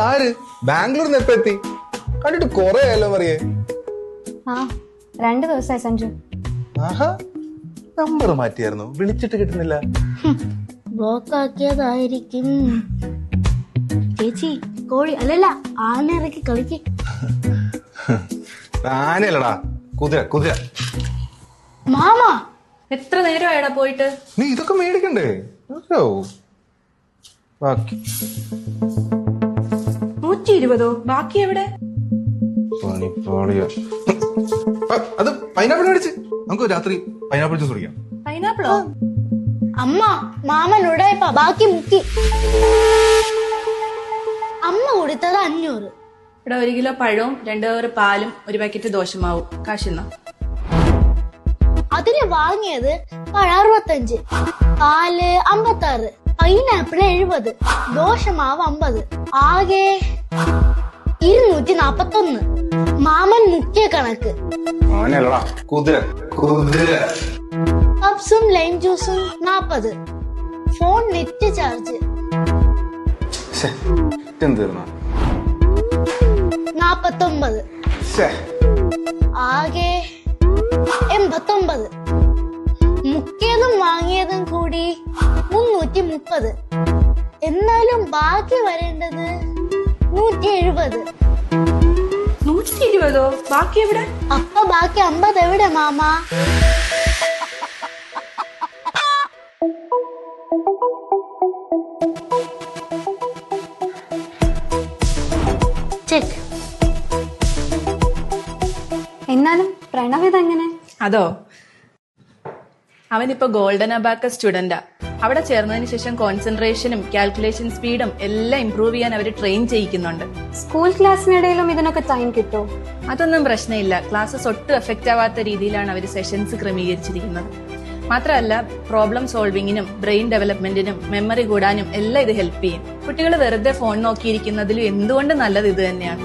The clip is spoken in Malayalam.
ആര് ബാംഗ്ലൂരിൽ നിന്ന് എപ്പോ എത്തി? കണ്ടിട്ട് കൊറേ ആയല്ലോ മറിയേ. 2 ദിവസമായി സഞ്ജു. ആഹാ, നമ്പർ മാറ്റിയായിരുന്നു, വിളിച്ചിട്ട് കിട്ടുന്നില്ല. ബ്ലോക്ക് ആക്കിയതായിരിക്കും. ചേച്ചി കോഴി അല്ലല്ല ആന ഇറക്കി കളിക്ക്. ആനയല്ലടാ, കുതിര കുതിര. മാമ എത്ര നേരമായടാ പോയിട്ട്? നീ ഇതൊക്കെ മേടിക്കണ്ടേ? ബാക്കി 120. ബാക്കി എവിടെ? പണിപ്പാളിയാ. അത് പൈനാപ്പിൾ മേടിച്ച് നമുക്ക് രാത്രി പൈനാപ്പിൾ ജ്യൂസ് കുടിക്കാം. പൈനാപ്പിളോ? അമ്മ മാമൻ ഉടായിപ്പാ, ബാക്കി മുക്കി. അമ്മ കൊടുത്തത് 500. ഇവിടെ 1 കിലോ പഴവും 2 കവർ പാലും 1 പാക്കറ്റ് ദോശമാവും. കാശിന്ന അതിന് വാങ്ങിയത് 65, പാല് 56, പൈനാപ്പിൾ 70, ദോശമാവ് 50, ആകെ 241. മാമൻ മുക്കിയ കണക്ക്. കുതിര കുതിര. പപ്സും ലൈം ജ്യൂസും 40, ഫോൺ നെറ്റ് ചാർജ് 49, ആകെ 89. മുക്കിയതും വാങ്ങിയതും കൂടി 330. എന്നാലും ബാക്കി വരേണ്ടത് 170. 120? ബാക്കി എവിടെ? അപ്പൊ ബാക്കി 50 എവിടെ മാമ? ചെക്ക്. എന്നാലും പ്രണവ് ഇതെങ്ങനെ? അതോ, അവനിപ്പോ ഗോൾഡൻ അബാക്കസ് സ്റ്റുഡന്റാ. അവിടെ ചേർന്നതിന് ശേഷം കോൺസെൻട്രേഷനും കാൽക്കുലേഷൻ സ്പീഡും എല്ലാം ഇംപ്രൂവ് ചെയ്യാൻ അവർ ട്രെയിൻ ചെയ്യിക്കുന്നുണ്ട്. സ്കൂൾ ക്ലാസ്സിനിടയിലും ഇതിനൊക്കെ ടൈം കിട്ടോ? അതൊന്നും പ്രശ്നമില്ല. ക്ലാസ്സസ് ഒട്ടും എഫക്റ്റ് ആവാത്ത രീതിയിലാണ് അവർ സെഷൻസ് ക്രമീകരിച്ചിരിക്കുന്നത്. മാത്രമല്ല, പ്രോബ്ലം സോൾവിങ്ങിനും ബ്രെയിൻ ഡെവലപ്മെന്റിനും മെമ്മറി കൂടാനും എല്ലാം ഇത് ഹെൽപ്പ് ചെയ്യും. കുട്ടികൾ വെറുതെ ഫോൺ നോക്കിയിരിക്കുന്നതിലും എന്തുകൊണ്ട് നല്ലത് ഇത് തന്നെയാണ്.